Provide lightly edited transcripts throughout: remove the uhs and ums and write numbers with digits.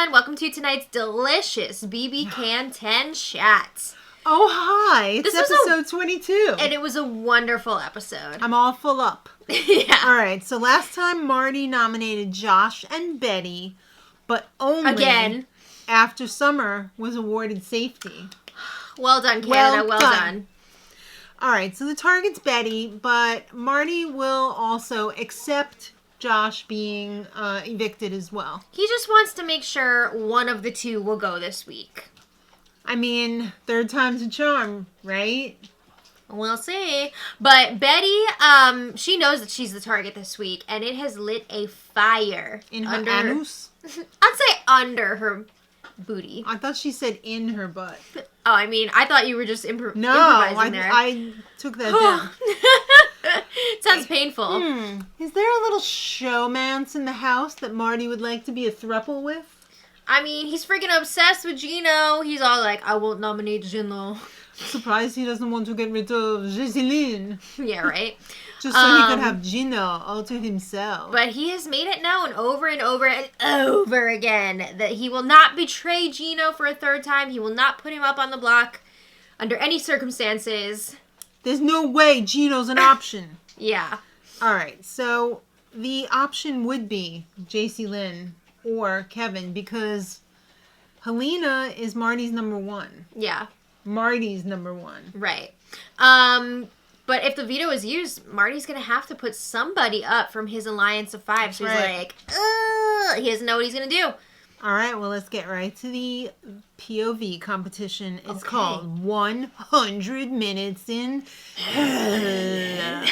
everyone. Welcome to tonight's delicious BB Can 10 chat. Oh, hi. It's episode 22. And it was a wonderful episode. I'm all full up. Yeah. All right. So last time Marty nominated Josh and Betty, but only again after Summer was awarded safety. Well done, Canada. Well done. All right. So the target's Betty, but Marty will also accept Josh being evicted as well. He just wants to make sure one of the two will go this week. I mean, third time's a charm, right? We'll see. But Betty, she knows that she's the target this week, and it has lit a fire. In her anus? I'd say under her booty. I thought she said in her butt. Oh, I mean, I thought you were just improvising there. I took that down. Sounds painful. Is there a little showmance in the house that Marty would like to be a throuple with? I mean, he's freaking obsessed with Gino. He's all like, I won't nominate Gino. Surprised he doesn't want to get rid of Giseline. Yeah, right? Just so he could have Gino all to himself. But he has made it known over and over and over again that he will not betray Gino for a third time. He will not put him up on the block under any circumstances. There's no way Gino's an option. Yeah. All right, so the option would be JC Lynn or Kevin because Helena is Marty's number one. Yeah. Marty's number one. Right. But if the veto is used, Marty's going to have to put somebody up from his alliance of five. So he's like, he doesn't know what he's going to do. All right, well, let's get right to the POV competition. It's called 100 Minutes in Hell.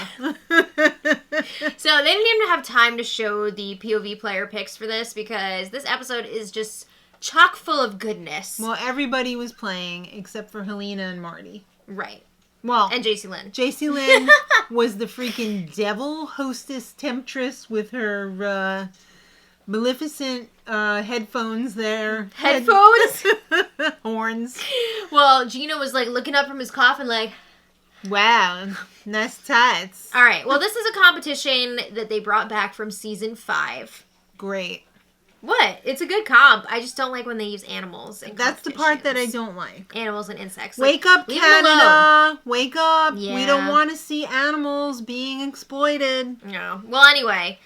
So they didn't even have time to show the POV player picks for this because this episode is just chock full of goodness. Well, everybody was playing except for Helena and Marty. Right. Well, and JC Lynn. JC Lynn was the freaking devil hostess temptress with her maleficent headphones there. Headphones? Horns. Well, Gino was like looking up from his coffin like, wow, nice tights. All right, well, this is a competition that they brought back from season 5. Great. What? It's a good comp. I just don't like when they use animals. That's the part that I don't like. Animals and insects. Wake up, Canada. Wake up. Yeah. We don't want to see animals being exploited. No. Well, anyway.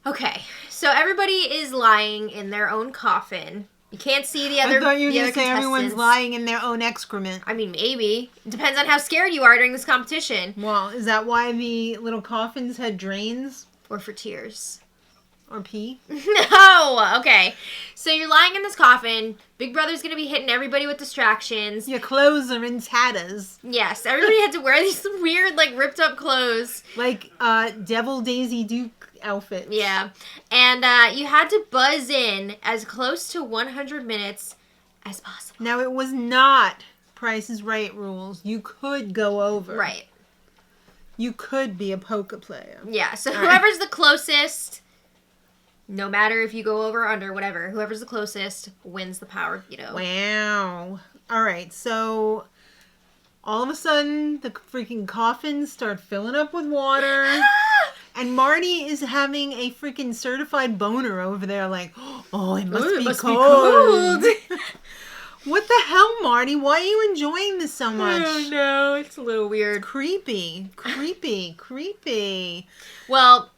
Okay. So everybody is lying in their own coffin. You can't see the other. I thought you were going to say everyone's lying in their own excrement. I mean, maybe. It depends on how scared you are during this competition. Well, is that why the little coffins had drains? Or for tears. Or pee? No! Okay. So you're lying in this coffin. Big Brother's going to be hitting everybody with distractions. Your clothes are in tatters. Yes. Everybody had to wear these weird, like, ripped up clothes. Like, Devil Daisy Duke outfits. Yeah. And you had to buzz in as close to 100 minutes as possible. Now, it was not Price is Right rules. You could go over. Right. You could be a poker player. Yeah. So whoever's the closest... No matter if you go over or under, whatever. Whoever's the closest wins the power veto. Wow. All right. So, all of a sudden, the freaking coffins start filling up with water. And Marty is having a freaking certified boner over there like, oh, it must be cold. What the hell, Marty? Why are you enjoying this so much? I don't know. It's a little weird. It's creepy. Well...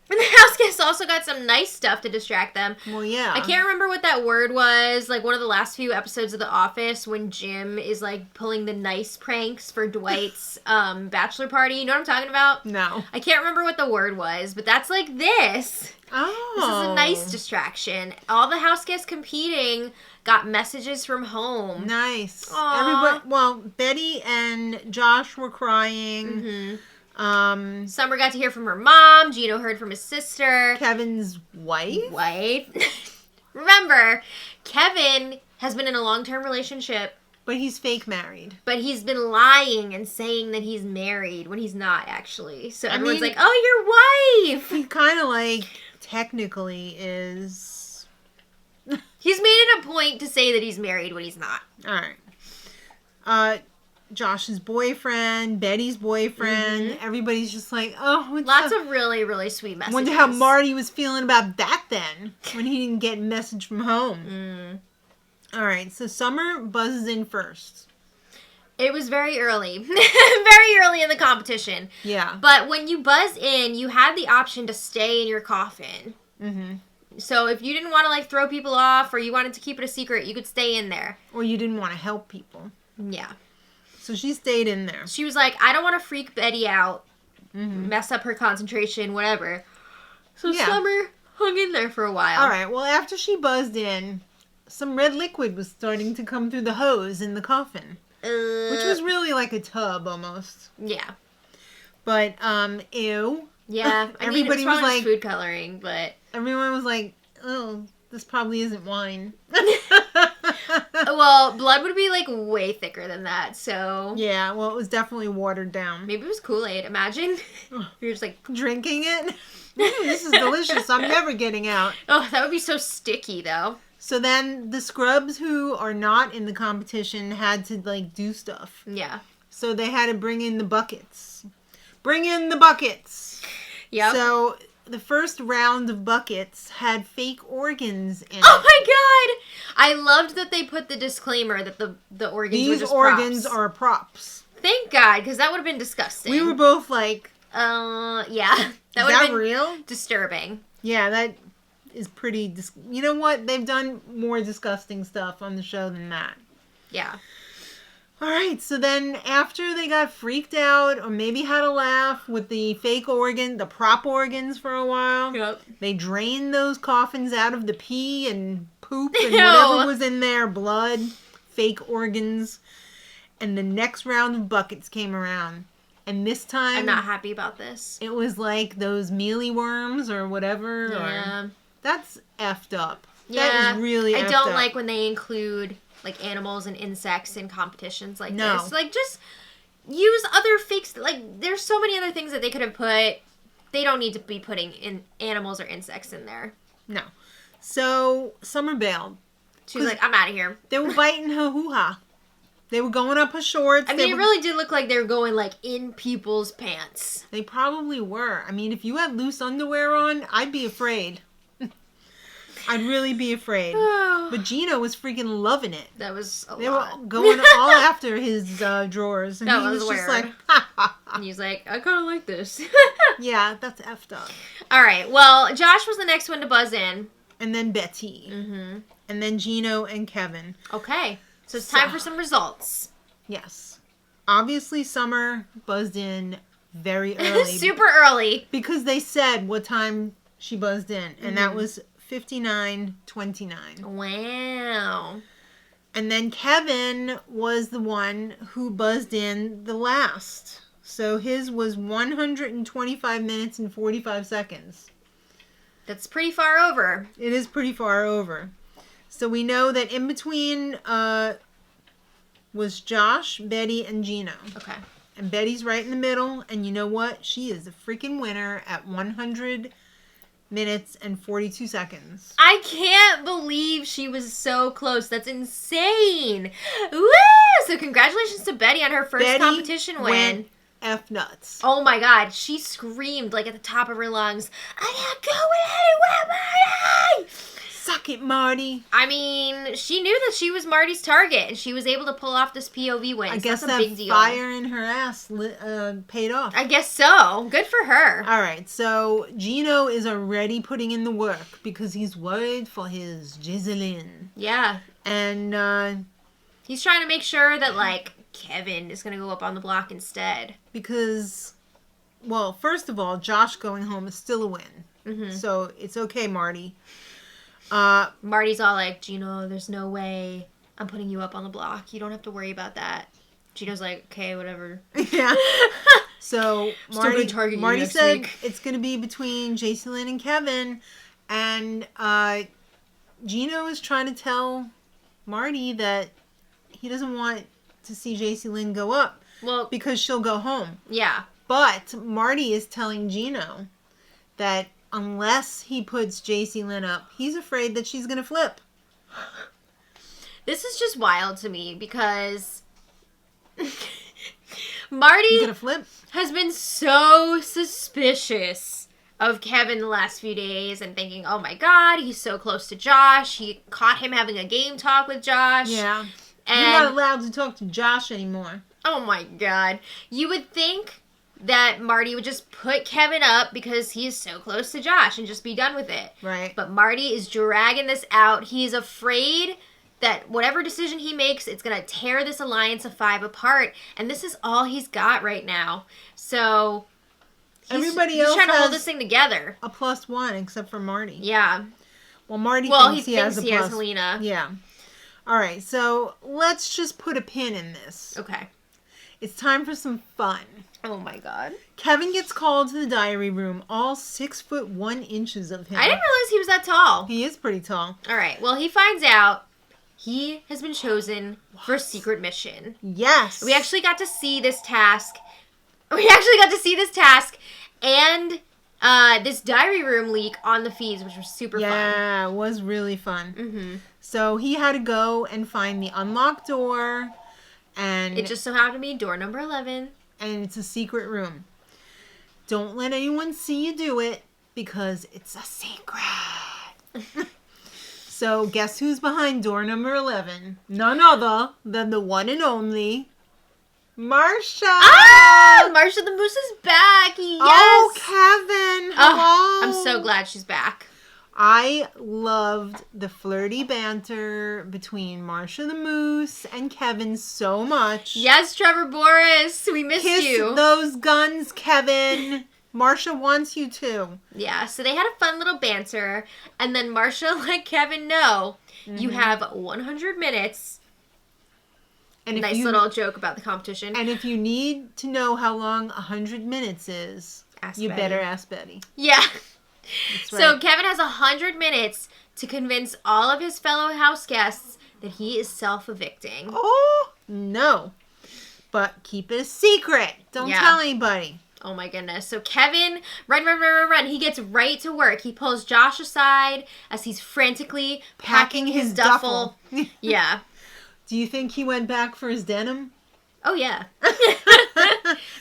And the house guests also got some nice stuff to distract them. Well, yeah. I can't remember what that word was. Like, one of the last few episodes of The Office when Jim is, like, pulling the nice pranks for Dwight's bachelor party. You know what I'm talking about? No. I can't remember what the word was, but that's like this. Oh. This is a nice distraction. All the house guests competing got messages from home. Nice. Aww. Everybody, well, Betty and Josh were crying. Mm-hmm. Summer got to hear from her mom. Gino heard from his sister. Kevin's wife. Remember, Kevin has been in a long-term relationship. But he's fake married. But he's been lying and saying that he's married when he's not, actually. So everyone's like, oh, your wife! He kind of, like, technically is... He's made it a point to say that he's married when he's not. All right. Josh's boyfriend, Betty's boyfriend. Everybody's just like, oh, it's Lots of really, really sweet messages. Wonder how Marty was feeling about that then, when he didn't get a message from home. All right, so Summer buzzes in first. It was very early. Very early in the competition. Yeah. But when you buzz in, you had the option to stay in your coffin. So if you didn't want to, like, throw people off or you wanted to keep it a secret, you could stay in there. Or you didn't want to help people. Yeah. So she stayed in there. She was like, I don't want to freak Betty out, mess up her concentration, whatever. So Summer hung in there for a while. All right, well, after she buzzed in, some red liquid was starting to come through the hose in the coffin. Which was really like a tub almost. Yeah. But, ew. Yeah. Everybody was like food coloring, but everyone was like, oh, this probably isn't wine. well, blood would be like way thicker than that, so yeah, well, it was definitely watered down. Maybe it was Kool-Aid. Imagine you're just like drinking it. This is delicious. I'm never getting out. Oh, that would be so sticky though. So then the scrubs who are not in the competition had to, like, do stuff. Yeah. So they had to bring in the buckets. Bring in the buckets! Yep. So the first round of buckets had fake organs in it. Oh my god! I loved that they put the disclaimer that the organs were just props. These organs are props. Thank God, because that would have been disgusting. We were both like... yeah. That would have been real? Disturbing. Yeah, that... is pretty... you know what? They've done more disgusting stuff on the show than that. Yeah. Alright, so then after they got freaked out, or maybe had a laugh with the fake organ, the prop organs for a while, they drained those coffins out of the pee and poop and whatever was in there, blood, fake organs, and the next round of buckets came around. And this time... I'm not happy about this. It was like those mealy worms or whatever. Yeah. That's effed up. Yeah. That is really effed up. I don't like when they include, like, animals and insects in competitions like this. Like, just use other fakes. Like, there's so many other things that they could have put. They don't need to be putting in animals or insects in there. No. So, Summer bailed. She was like, I'm out of here. They were biting her hoo-ha. They were going up her shorts. I mean, it really did look like they were going, like, in people's pants. They probably were. I mean, if you had loose underwear on, I'd be afraid. I'd really be afraid. But Gino was freaking loving it. That was a lot. They were going all after his drawers. And he was just like, ha, ha, ha. And he's like, I kind of like this. Yeah, that's effed up. All right. Well, Josh was the next one to buzz in. And then Betty. And then Gino and Kevin. Okay. So it's time for some results. Yes. Obviously, Summer buzzed in very early. Super early. Because they said what time she buzzed in. And that was 59:29. Wow. And then Kevin was the one who buzzed in the last. So his was 125 minutes and 45 seconds. That's pretty far over. It is pretty far over. So we know that in between was Josh, Betty, and Gino. Okay. And Betty's right in the middle. And you know what? She is the freaking winner at 100 minutes and 42 seconds. I can't believe she was so close. That's insane. Woo! So congratulations to Betty on her first competition win. Went F nuts. Oh my god, she screamed like at the top of her lungs, I'm not going anywhere, Marty! Suck it, Marty. I mean, she knew that she was Marty's target, and she was able to pull off this POV win. I guess that's a big deal. Fire in her ass paid off. I guess so. Good for her. All right, so Gino is already putting in the work because he's worried for his Giseline. Yeah. And he's trying to make sure that, like, Kevin is going to go up on the block instead. Because, well, first of all, Josh going home is still a win. Mm-hmm. So it's okay, Marty. Marty's all like, Gino, there's no way I'm putting you up on the block. You don't have to worry about that. Gino's like, okay, whatever. Yeah. So Marty said it's going to be between Jacelyn and Kevin. And Gino is trying to tell Marty that he doesn't want to see Jacelyn go up. Well, because she'll go home. Yeah. But Marty is telling Gino that unless he puts Jacelyn up, he's afraid that she's going to flip. This is just wild to me because Marty gonna flip? Has been so suspicious of Kevin the last few days and thinking, oh my God, he's so close to Josh. He caught him having a game talk with Josh. Yeah. And you're not allowed to talk to Josh anymore. Oh my God. You would think that Marty would just put Kevin up because he's so close to Josh and just be done with it. Right. But Marty is dragging this out. He's afraid that whatever decision he makes, it's going to tear this alliance of 5 apart. And this is all he's got right now. So everybody he's else trying to has hold this thing together. A +1 except for Marty. Yeah. Well, Marty thinks he has Helena. Yeah. All right. So let's just put a pin in this. Okay. It's time for some fun. Oh my God. Kevin gets called to the diary room, all 6'1" of him. I didn't realize he was that tall. He is pretty tall. All right. Well, he finds out he has been chosen for a secret mission. Yes. We actually got to see this task. And this diary room leak on the feeds, which was super fun. Yeah, it was really fun. Mm-hmm. So he had to go and find the unlocked door. And it just so happened to be door number 11. And it's a secret room. Don't let anyone see you do it because it's a secret. So guess who's behind door number 11? None other than the one and only Marsha. Ah! Marsha the Moose is back. Yes. Oh, Kevin. Hello. I'm so glad she's back. I loved the flirty banter between Marsha the Moose and Kevin so much. Yes, Trevor Boris. We missed Kiss you. Kiss those guns, Kevin. Marsha wants you to. Yeah, so they had a fun little banter. And then Marsha let Kevin know, you have 100 minutes. And nice little joke about the competition. And if you need to know how long 100 minutes is, you better ask Betty. Yeah. That's right. So Kevin has 100 minutes to convince all of his fellow house guests that he is self-evicting. Oh, no. But keep it a secret. Don't tell anybody. Oh my goodness. So Kevin, run. He gets right to work. He pulls Josh aside as he's frantically packing his duffel. Yeah. Do you think he went back for his denim? Oh, yeah.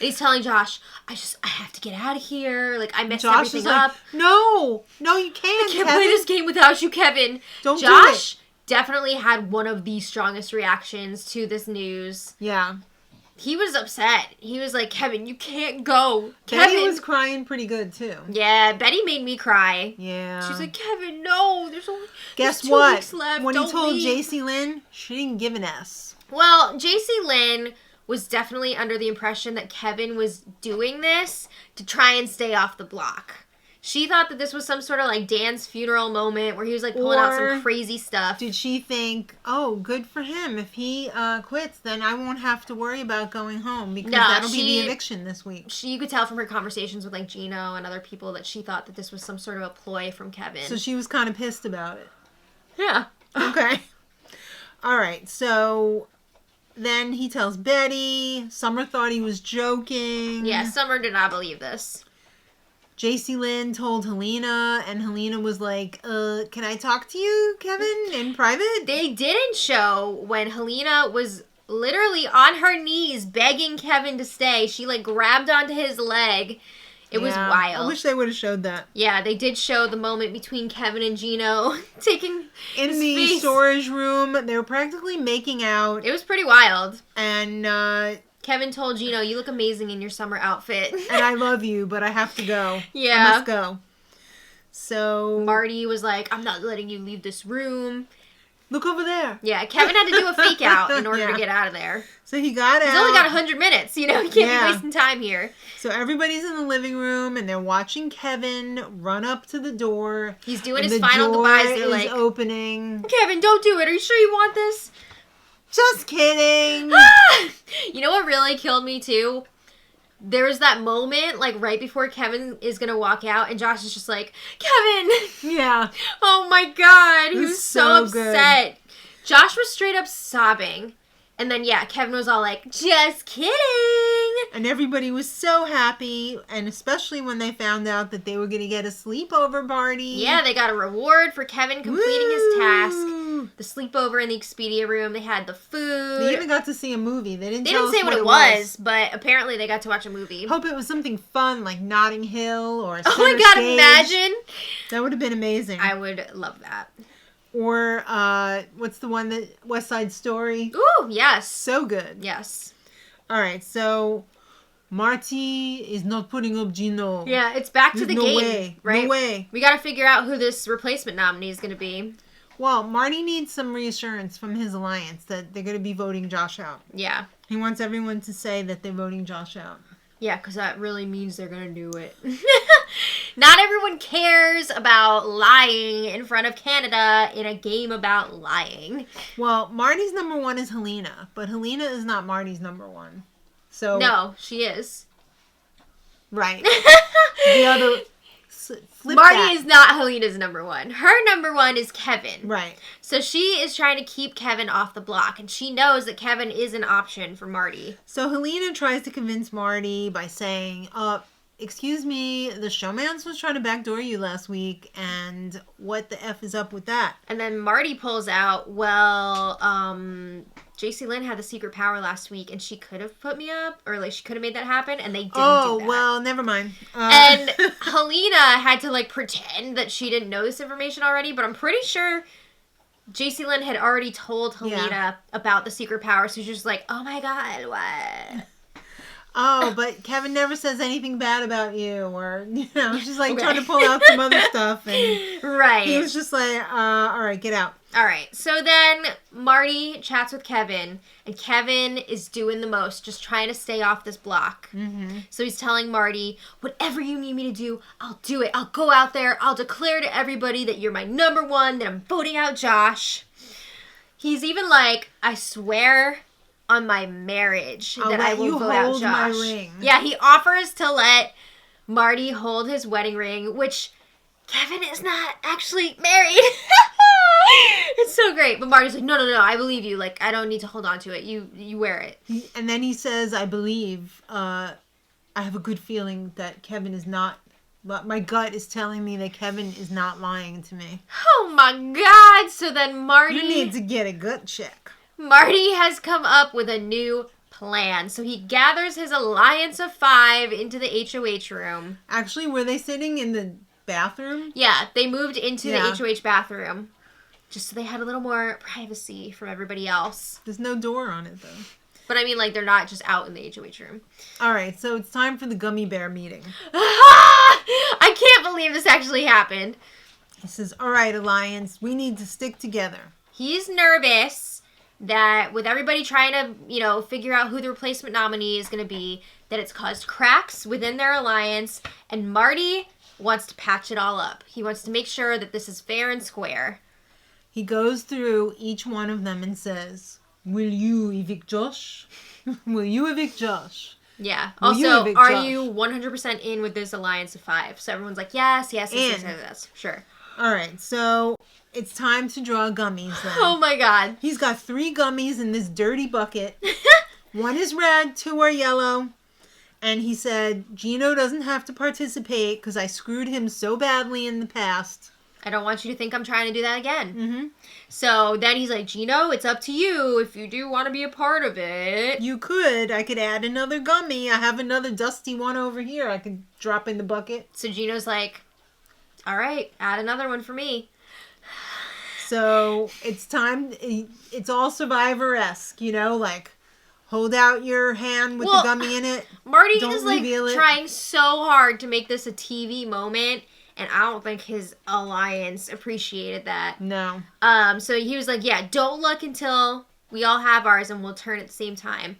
He's telling Josh, I have to get out of here. Like, I messed everything up. No, you can't, I can't play this game without you, Kevin. Don't Josh definitely had one of the strongest reactions to this news. Yeah. He was upset. He was like, Kevin, you can't go. Betty was crying pretty good, too. Yeah, Betty made me cry. Yeah. She's like, Kevin, no. There's 2 weeks left. When Don't he told leave. JC Lynn, she didn't give an S. Well, JC Lynn was definitely under the impression that Kevin was doing this to try and stay off the block. She thought that this was some sort of like Dan's funeral moment where he was like pulling out some crazy stuff. Did she think, oh, good for him. If he quits, then I won't have to worry about going home because that'll be the eviction this week. You could tell from her conversations with like Gino and other people that she thought that this was some sort of a ploy from Kevin. So she was kind of pissed about it. Yeah. Okay. All right. So then he tells Betty. Summer thought he was joking. Yeah, Summer did not believe this. JC Lynn told Helena, and Helena was like, can I talk to you, Kevin, in private? They didn't show when Helena was literally on her knees begging Kevin to stay. She, like, grabbed onto his leg. It was wild. I wish they would have showed that. Yeah, they did show the moment between Kevin and Gino taking in the storage room. They were practically making out. It was pretty wild. And, Kevin told Gino, you look amazing in your summer outfit. And I love you, but I have to go. Yeah. I must go. So Marty was like, I'm not letting you leave this room. Look over there. Yeah, Kevin had to do a fake out in order to get out of there. So he got out. He's only got 100 minutes, you know? He can't be wasting time here. So everybody's in the living room, and they're watching Kevin run up to the door. He's doing his final goodbyes. They're like, opening. Kevin, don't do it. Are you sure you want this? Just kidding. You know what really killed me, too? There was that moment, like, right before Kevin is going to walk out, and Josh is just like, Kevin! Yeah. Oh, my God. He was so Good. upset. Josh was straight up sobbing. And then, yeah, Kevin was all like, just kidding! And everybody was so happy, and especially when they found out that they were going to get a sleepover party. Yeah, they got a reward for Kevin completing his task. The the sleepover in the Expedia room. They had the food. They even got to see a movie. They didn't say what it was, but apparently they got to watch a movie. Hope it was something fun like Notting Hill or Oh my god, Stage. imagine. That would have been amazing. I would love that. Or, what's the one that, West Side Story? Ooh, yes. So good. Yes. Alright, so, Marty is not putting up Gino. Yeah, it's back to the game, way. right? No way. We gotta figure out who this replacement nominee is gonna be. Well, Marty needs some reassurance from his alliance that they're gonna be voting Josh out. Yeah. He wants everyone to say that they're voting Josh out. Yeah, because that really means they're gonna do it. Not everyone cares about lying in front of Canada in a game about lying. Well, Marty's number one is Helena, but Helena is not Marty's number one. So no, she is. Right. The other... Marty is not Helena's number one. Her number one is Kevin. Right. So she is trying to keep Kevin off the block, and she knows that Kevin is an option for Marty. So Helena tries to convince Marty by saying, excuse me, the showmance was trying to backdoor you last week, and what the F is up with that? And then Marty pulls out, well, JC Lynn had the secret power last week, and she could have put me up, or like she could have made that happen, and they didn't do that. Well, never mind. And Helena had to like pretend that she didn't know this information already, but I'm pretty sure JC Lynn had already told Helena about the secret power, so she's just like, oh my god, what? Oh, but Kevin never says anything bad about you, or, she's like trying to pull out some other stuff, and right. He was just like, all right, get out. All right, so then Marty chats with Kevin, and Kevin is doing the most, just trying to stay off this block. Mm-hmm. So he's telling Marty, whatever you need me to do, I'll do it. I'll go out there, I'll declare to everybody that you're my number one, that I'm voting out Josh. He's even like, I swear on my marriage that I will vote out Josh. My ring. Yeah, he offers to let Marty hold his wedding ring, which Kevin is not actually married. It's so great. But Marty's like, no, I believe you. Like, I don't need to hold on to it. You wear it. And then he says, I believe, I have a good feeling that Kevin is not, my gut is telling me that Kevin is not lying to me. Oh my god. So then Marty... You need to get a gut check. Marty has come up with a new plan. So he gathers his alliance of 5 into the HOH room. Actually, were they sitting in the bathroom? Yeah, they moved into the HOH bathroom. Just so they had a little more privacy from everybody else. There's no door on it, though. But I mean, like, they're not just out in the HOH room. All right, so it's time for the gummy bear meeting. I can't believe this actually happened. He says, all right, Alliance, we need to stick together. He's nervous that with everybody trying to, figure out who the replacement nominee is going to be, that it's caused cracks within their alliance, and Marty wants to patch it all up. He wants to make sure that this is fair and square. He goes through each one of them and says, will you evict Josh? Will you evict Josh? Yeah. Will also, are you 100% in with this alliance of 5? So everyone's like, yes. Sure. All right, so it's time to draw gummies then. Oh my god. He's got 3 gummies in this dirty bucket. 1 is red, 2 are yellow. And he said, Gino doesn't have to participate because I screwed him so badly in the past. I don't want you to think I'm trying to do that again. Mm-hmm. So then he's like, Gino, it's up to you if you do want to be a part of it. You could. I could add another gummy. I have another dusty one over here I could drop in the bucket. So Gino's like, all right, add another one for me. So it's time. It's all Survivor-esque, like hold out your hand with the gummy in it. Marty is like trying so hard to make this a TV moment. And I don't think his alliance appreciated that. No. So he was like, yeah, don't look until we all have ours and we'll turn at the same time.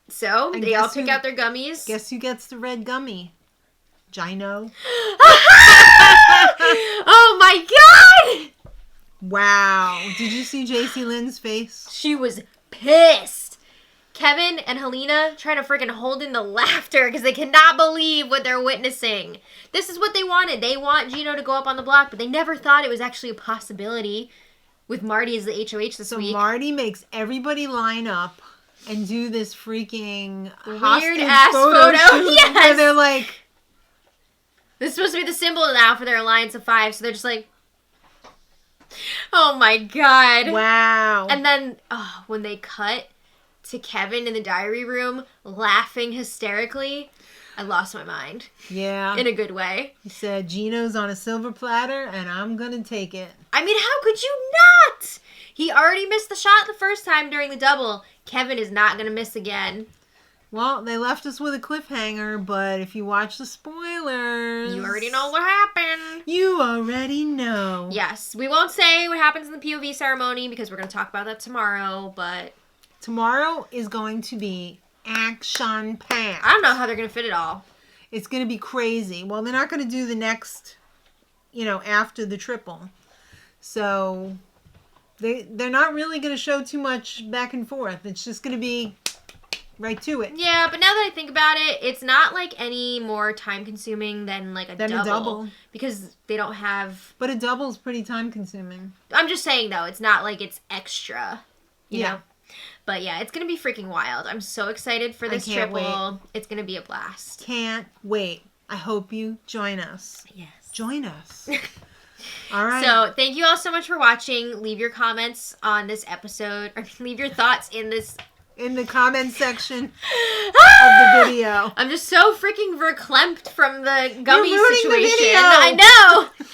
So they all pick out their gummies. Guess who gets the red gummy? Gino. Oh my god! Wow. Did you see JC Lynn's face? She was pissed. Kevin and Helena trying to freaking hold in the laughter because they cannot believe what they're witnessing. This is what they wanted. They want Gino to go up on the block, but they never thought it was actually a possibility with Marty as the HOH this week. So Marty makes everybody line up and do this freaking weird-ass photo. Yes! Where they're like... This is supposed to be the symbol now for their alliance of 5, so they're just like... Oh my god. Wow. And then when they cut to Kevin in the diary room laughing hysterically, I lost my mind. Yeah. In a good way. He said, Gino's on a silver platter and I'm gonna take it. I mean, how could you not? He already missed the shot the first time during the double. Kevin is not gonna miss again. Well, they left us with a cliffhanger, but if you watch the spoilers... You already know what happened. You already know. Yes. We won't say what happens in the POV ceremony because we're going to talk about that tomorrow, but... Tomorrow is going to be action-packed. I don't know how they're going to fit it all. It's going to be crazy. Well, they're not going to do the next, after the triple. So, they're not really going to show too much back and forth. It's just going to be... right to it. Yeah, but now that I think about it, it's not like any more time consuming than like a double. Because they don't have... But a double's pretty time consuming. I'm just saying though, it's not like it's extra. You know? But yeah, it's going to be freaking wild. I'm so excited for this triple. Wait. It's going to be a blast. Can't wait. I hope you join us. Yes. Join us. All right. So thank you all so much for watching. Leave your comments on this episode. Or leave your thoughts in the comment section of the video. I'm just so freaking verklempt from the Gummy situation. The video. I know.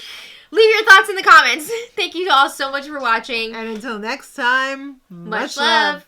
Leave your thoughts in the comments. Thank you all so much for watching. And until next time, much love.